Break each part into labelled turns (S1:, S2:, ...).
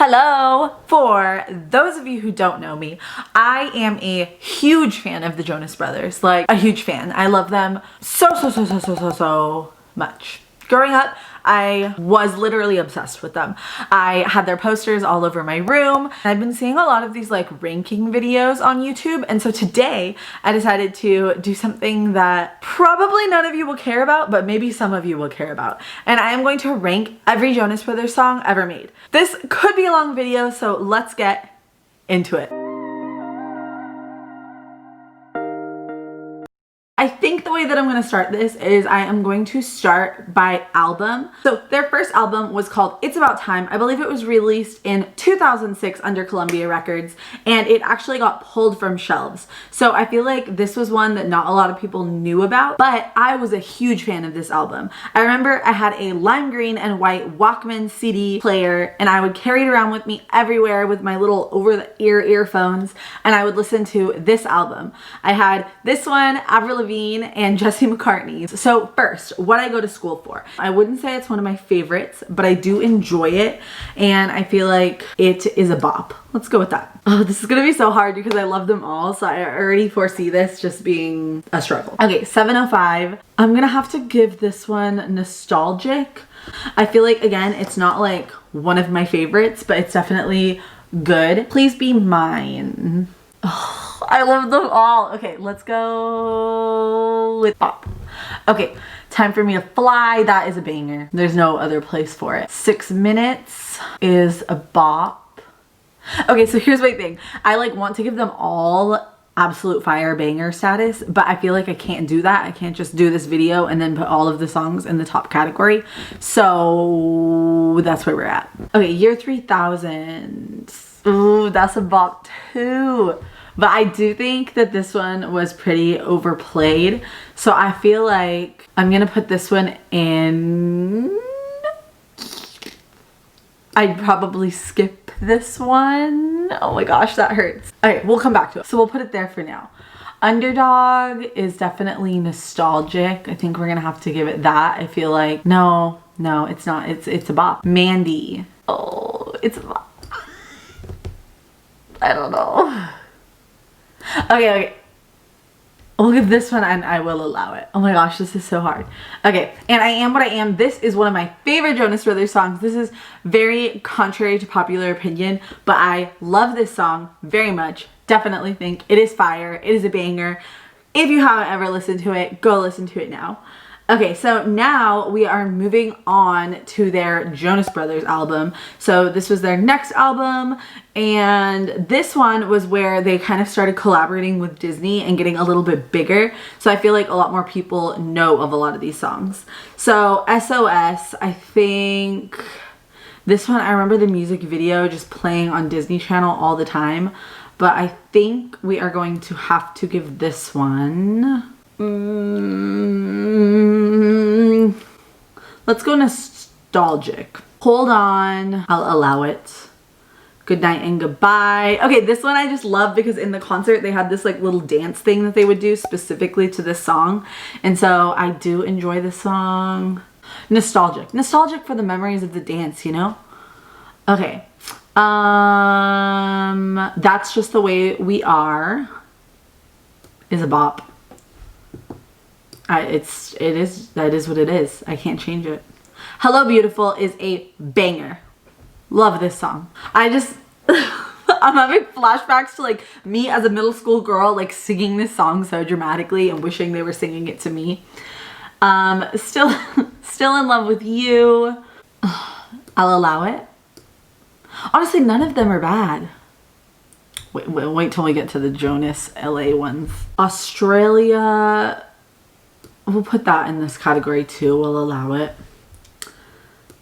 S1: Hello! For those of you who don't know me, I am a huge fan of the Jonas Brothers. Like, a huge fan. I love them so much. Growing up, I was literally obsessed with them. I had their posters all over my room. I've been seeing a lot of these like ranking videos on YouTube, and so today I decided to do something that probably none of you will care about, but maybe some of you will care about. And I am going to rank every Jonas Brothers song ever made. This could be a long video, so let's get into it. I think the way that I'm going to start this is I am going to start by album. So their first album was called It's About Time. I believe it was released in 2006 under Columbia Records, and it actually got pulled from shelves. So I feel like this was one that not a lot of people knew about, but I was a huge fan of this album. I remember I had a lime green and white Walkman CD player, and I would carry it around with me everywhere with my little over-the-ear earphones, and I would listen to this album. I had this one, Avril Lavigne, and Jesse McCartney. So first, what I go to school for. I wouldn't say it's one of my favorites, but I do enjoy it, and I feel like it is a bop. Let's go with that. Oh, this is gonna be so hard because I love them all, so I already foresee this just being a struggle. Okay, 705. I'm gonna have to give this one nostalgic. I feel like, again, it's not like one of my favorites, but it's definitely good. Please Be Mine. Oh, I love them all. Okay, let's go with Bop. Okay, Time for Me to Fly. That is a banger. There's no other place for it. 6 Minutes is a bop. Okay, so here's my thing. I like want to give them all absolute fire banger status, but I feel like I can't do that. I can't just do this video and then put all of the songs in the top category. So that's where we're at. Okay, Year 3000. Ooh, that's a bop too. But I do think that this one was pretty overplayed. So I feel like I'm gonna put this one in. I'd probably skip this one. Oh my gosh, that hurts. Okay, we'll come back to it. So we'll put it there for now. Underdog is definitely nostalgic. I think we're gonna have to give it that. I feel like, no, it's not. It's a bop. Mandy. Oh, it's a bop. I don't know. Okay. We'll give this one and I will allow it. Oh my gosh, this is so hard. Okay, and I Am What I Am. This is one of my favorite Jonas Brothers songs. This is very contrary to popular opinion, but I love this song very much. Definitely think it is fire. It is a banger. If you haven't ever listened to it, go listen to it now. Okay, so now we are moving on to their Jonas Brothers album. So this was their next album, and this one was where they kind of started collaborating with Disney and getting a little bit bigger. So I feel like a lot more people know of a lot of these songs. So SOS, I think this one, I remember the music video just playing on Disney Channel all the time, but I think we are going to have to give this one. Let's go nostalgic. Hold On, I'll allow it. Good Night and Goodbye. Okay, this one I just love because in the concert they had this like little dance thing that they would do specifically to this song, and so I do enjoy this song. Nostalgic for the memories of the dance, you know. Okay, That's Just the Way We Are is a bop. That is what it is. I can't change it. Hello Beautiful is a banger. Love this song. I'm having flashbacks to like me as a middle school girl like singing this song so dramatically and wishing they were singing it to me. Still in Love with You. I'll allow it. Honestly, none of them are bad. Wait till we get to the Jonas LA ones. Australia. We'll put that in this category too. We'll allow it.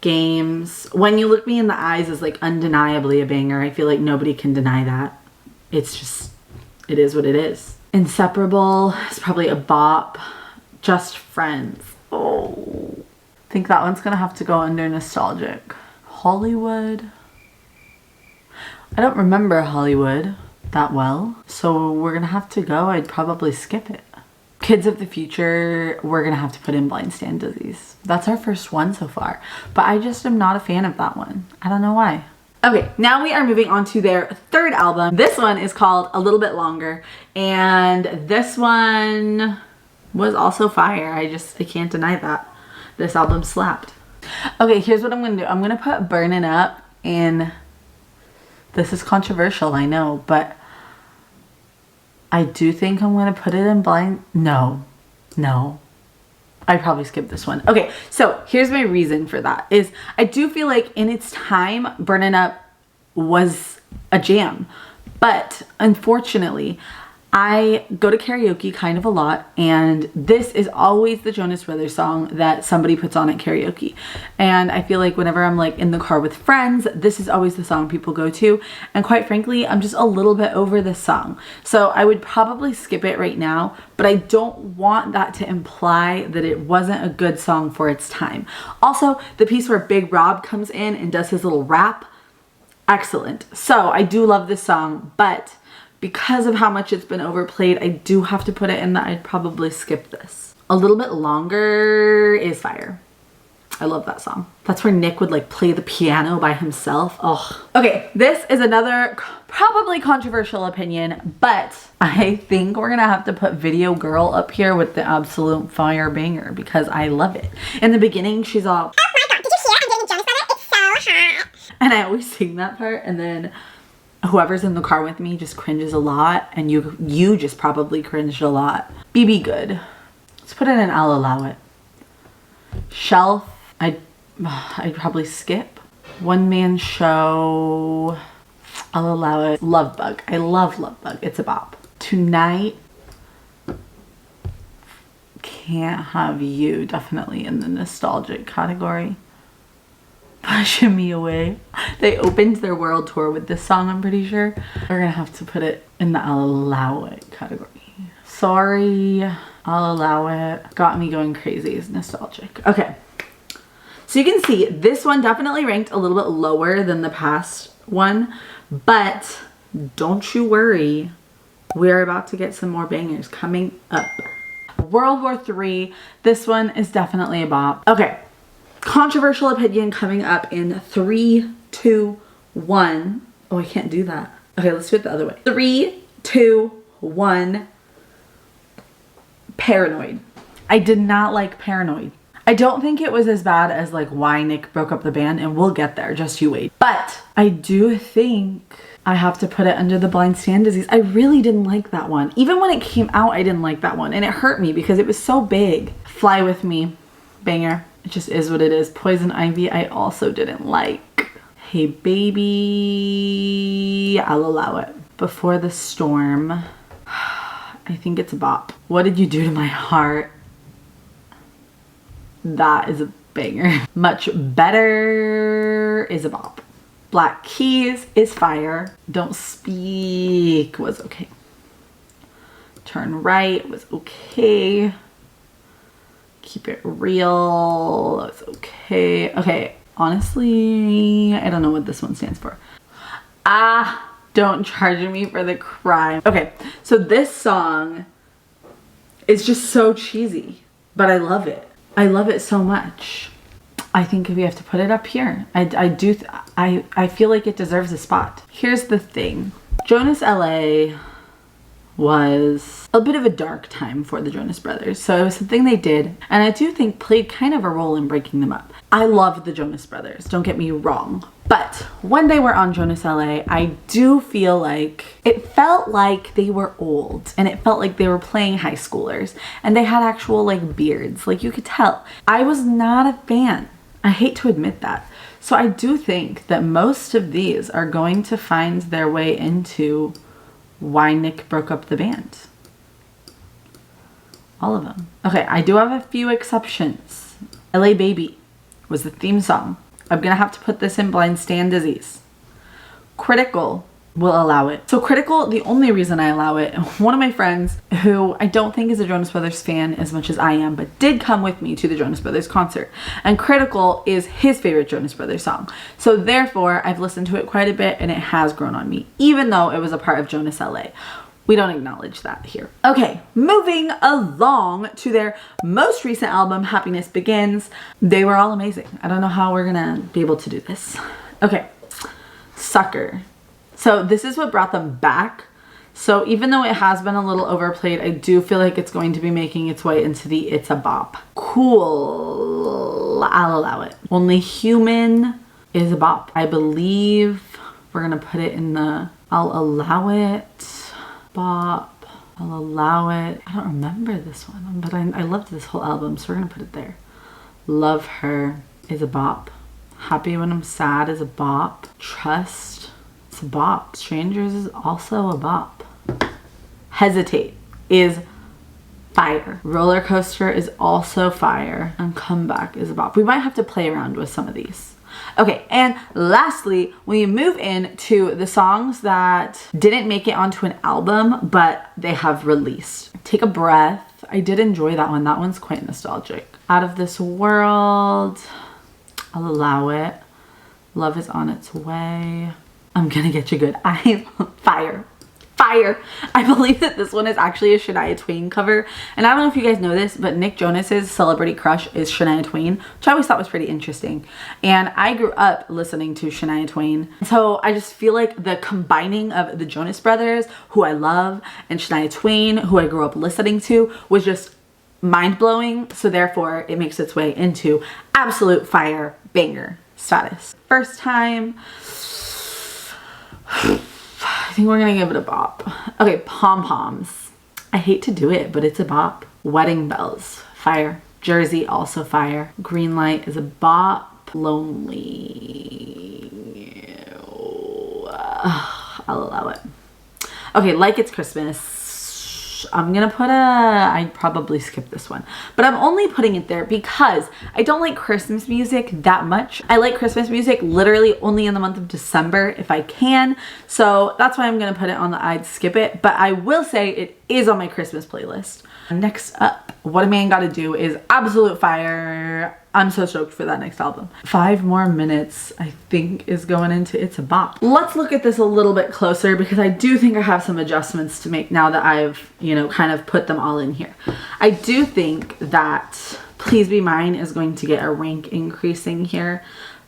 S1: Games. When You Look Me in the Eyes is like undeniably a banger. I feel like nobody can deny that. It's just, it is what it is. Inseparable is probably a bop. Just Friends. Oh, I think that one's gonna have to go under nostalgic. Hollywood. I don't remember Hollywood that well, so we're gonna have to go. I'd probably skip it. Kids of the Future, we're gonna have to put in Blind Stand Disease. That's our first one so far, but I just am not a fan of that one. I don't know why. Okay, now we are moving on to their third album. This one is called A Little Bit Longer, and this one was also fire. I can't deny that. This album slapped. Okay, here's what I'm gonna do. I'm gonna put Burnin' Up in, this is controversial, I know, but I do think I'm gonna put it in blind. No. I probably skipped this one. Okay, so here's my reason for that is I do feel like in its time, Burnin' Up was a jam. But unfortunately, I go to karaoke kind of a lot, and this is always the Jonas Brothers song that somebody puts on at karaoke. And I feel like whenever I'm like in the car with friends, this is always the song people go to. And quite frankly, I'm just a little bit over this song. So I would probably skip it right now, but I don't want that to imply that it wasn't a good song for its time. Also, the piece where Big Rob comes in and does his little rap, excellent. So I do love this song, but because of how much it's been overplayed, I do have to put it in that I'd probably skip this. A Little Bit Longer is fire. I love that song. That's where Nick would like play the piano by himself. Oh. Okay, this is another probably controversial opinion, but I think we're gonna have to put Video Girl up here with the absolute fire banger because I love it. In the beginning, she's all, oh my god, did you hear? I'm dating Jonas Brothers. It's so hot. And I always sing that part, and then whoever's in the car with me just cringes a lot, and you just probably cringed a lot. BB Good. Let's put it in I'll Allow It. Shelf, I'd probably skip. One Man Show, I'll allow it. Love Bug. I love Love Bug. It's a bop. Tonight, Can't Have You, definitely in the nostalgic category. Pushing Me Away. They opened their world tour with this song, I'm pretty sure. We're gonna have to put it in the I'll Allow It category. Sorry, I'll Allow It. Got Me Going Crazy is nostalgic. Okay, so you can see this one definitely ranked a little bit lower than the past one, but don't you worry, we're about to get some more bangers coming up. World War III, this one is definitely a bop. Okay. Controversial opinion coming up in 3, 2, 1. Oh, I can't do that. Okay, let's do it the other way. 3, 2, 1. Paranoid. I did not like Paranoid. I don't think it was as bad as like Why Nick Broke Up the Band, and we'll get there, just you wait. But I do think I have to put it under the Blind Stand Disease. I really didn't like that one. Even when it came out, I didn't like that one, and it hurt me because it was so big. Fly With Me, banger. It just is what it is. Poison Ivy, I also didn't like. Hey Baby, I'll Allow It. Before the Storm, I think it's a bop. What Did You Do to My Heart? That is a banger. Much Better is a bop. Black Keys is fire. Don't Speak was okay. Turn Right was okay. Keep It Real, that's okay. Okay, honestly, I don't know what this one stands for. Don't Charge Me for the Crime. Okay, so this song is just so cheesy, but I love it. I love it so much. I think we have to put it up here. I feel like it deserves a spot. Here's the thing. Jonas LA was a bit of a dark time for the Jonas Brothers. So it was something they did, and I do think played kind of a role in breaking them up. I love the Jonas Brothers, don't get me wrong. But when they were on Jonas LA, I do feel like it felt like they were old, and it felt like they were playing high schoolers, and they had actual like beards, like you could tell. I was not a fan. I hate to admit that. So I do think that most of these are going to find their way into Why Nick Broke Up the Band. All of them. Okay, I do have a few exceptions. LA Baby was the theme song. I'm gonna have to put this in Blind Stand Disease. Critical will allow it. So Critical, the only reason I allow it, one of my friends who I don't think is a Jonas Brothers fan as much as I am, but did come with me to the Jonas Brothers concert, and Critical is his favorite Jonas Brothers song. So therefore, I've listened to it quite a bit, and it has grown on me, even though it was a part of Jonas LA. We don't acknowledge that here. Okay, moving along to their most recent album, Happiness Begins. They were all amazing. I don't know how we're gonna be able to do this. Okay. Sucker. So this is what brought them back. So even though it has been a little overplayed, I do feel like it's going to be making its way into the It's a Bop. Cool. I'll allow it. Only Human is a bop. I believe we're gonna put it in the I'll allow it. Bop. I'll allow it. I don't remember this one, but I loved this whole album, so we're gonna put it there. Love Her is a bop. Happy When I'm Sad is a bop. Trust, it's a bop. Strangers is also a bop. Hesitate is fire. Roller Coaster is also fire. And Comeback is a bop. We might have to play around with some of these. Okay, and lastly, we move into the songs that didn't make it onto an album, but they have released. Take a Breath. I did enjoy that one. That one's quite nostalgic. Out of This World. I'll allow it. Love Is On Its Way. I'm gonna get you good. Fire. Fire. I believe that this one is actually a Shania Twain cover. And I don't know if you guys know this, but Nick Jonas's celebrity crush is Shania Twain, which I always thought was pretty interesting. And I grew up listening to Shania Twain. So I just feel like the combining of the Jonas Brothers, who I love, and Shania Twain, who I grew up listening to, was just mind-blowing. So therefore, it makes its way into absolute fire banger status. First Time. I think we're gonna give it a bop. Okay, Pom Poms. I hate to do it, but it's a bop. Wedding Bells, fire. Jersey, also fire. Green Light is a bop. Lonely. I'll allow it. Okay, Like It's Christmas. I'm gonna put I'd probably skip this one, but I'm only putting it there because I don't like Christmas music that much. I like Christmas music literally only in the month of December if I can, so that's why I'm gonna put it on the I'd skip it, but I will say it is on my Christmas playlist. Next up, What a Man Gotta Do is absolute fire. I'm so stoked for that next album. 5 More Minutes, I think, is going into It's a Bop. Let's look at this a little bit closer because I do think I have some adjustments to make now that I've, kind of put them all in here. I do think that Please Be Mine is going to get a rank increasing here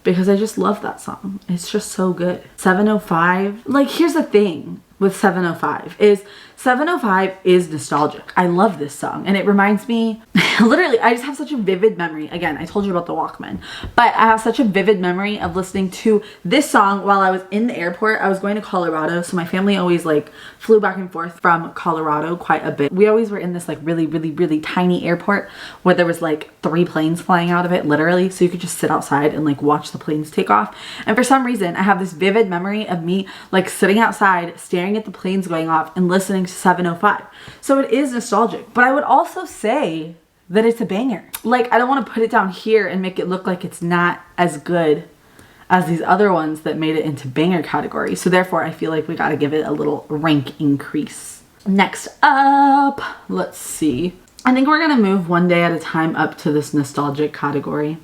S1: because I just love that song. It's just so good. 705, like here's the thing with 705 is nostalgic. I love this song and it reminds me, literally, I just have such a vivid memory. Again, I told you about the Walkman, but I have such a vivid memory of listening to this song while I was in the airport. I was going to Colorado, so my family always like flew back and forth from Colorado quite a bit. We always were in this like really, really, really tiny airport where there was like 3 planes flying out of it, literally, so you could just sit outside and like watch the planes take off. And for some reason, I have this vivid memory of me like sitting outside, staring at the planes going off and listening to 705. So it is nostalgic, but I would also say that it's a banger. Like, I don't want to put it down here and make it look like it's not as good as these other ones that made it into banger category. So therefore, I feel like we got to give it a little rank increase. Next up, let's see. I think we're going to move One Day at a Time up to this nostalgic category.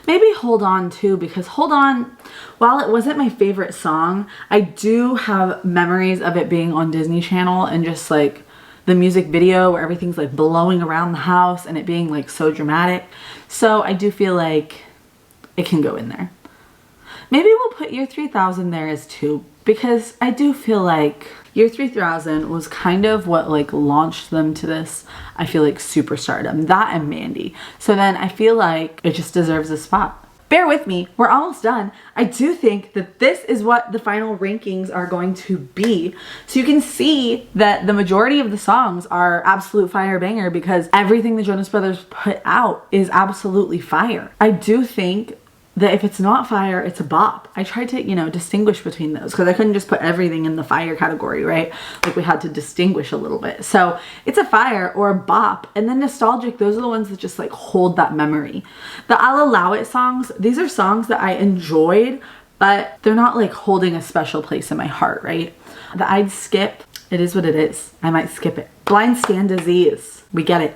S1: Maybe Hold On too, because Hold On, while it wasn't my favorite song, I do have memories of it being on Disney Channel and just like the music video where everything's like blowing around the house and it being like so dramatic. So I do feel like it can go in there. Maybe we'll put Year 3000 there as 2 because I do feel like Year 3000 was kind of what like launched them to this, I feel like, superstardom. That and Mandy. So then I feel like it just deserves a spot. Bear with me, we're almost done. I do think that this is what the final rankings are going to be. So you can see that the majority of the songs are absolute fire banger because everything the Jonas Brothers put out is absolutely fire. I do think that if it's not fire, it's a bop. I tried to, distinguish between those because I couldn't just put everything in the fire category, right? Like we had to distinguish a little bit. So it's a fire or a bop. And then nostalgic, those are the ones that just like hold that memory. The I'll Allow It songs, these are songs that I enjoyed, but they're not like holding a special place in my heart, right? The I'd skip, it is what it is. I might skip it. Blind Stand Disease, we get it.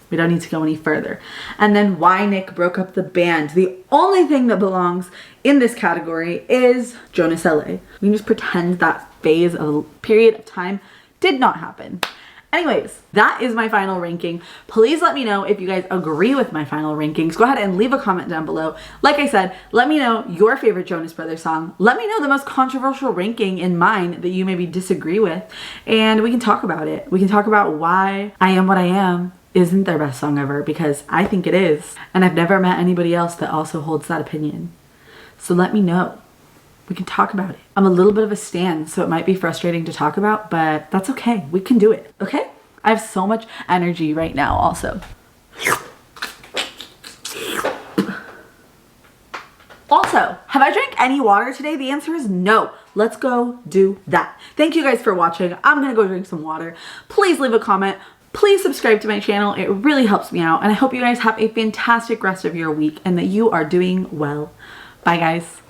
S1: We don't need to go any further. And then Why Nick Broke Up the Band. The only thing that belongs in this category is Jonas LA. We can just pretend that phase of period of time did not happen. Anyways, that is my final ranking. Please let me know if you guys agree with my final rankings. Go ahead and leave a comment down below. Like I said, let me know your favorite Jonas Brothers song. Let me know the most controversial ranking in mine that you maybe disagree with, and we can talk about it. We can talk about why I Am What I Am isn't their best song ever, because I think it is, and I've never met anybody else that also holds that opinion. So let me know. We can talk about it. I'm a little bit of a stan, so it might be frustrating to talk about, but that's okay. We can do it, okay? I have so much energy right now also. Also, have I drank any water today? The answer is no. Let's go do that. Thank you guys for watching. I'm gonna go drink some water. Please leave a comment. Please subscribe to my channel. It really helps me out, and I hope you guys have a fantastic rest of your week and that you are doing well. Bye guys.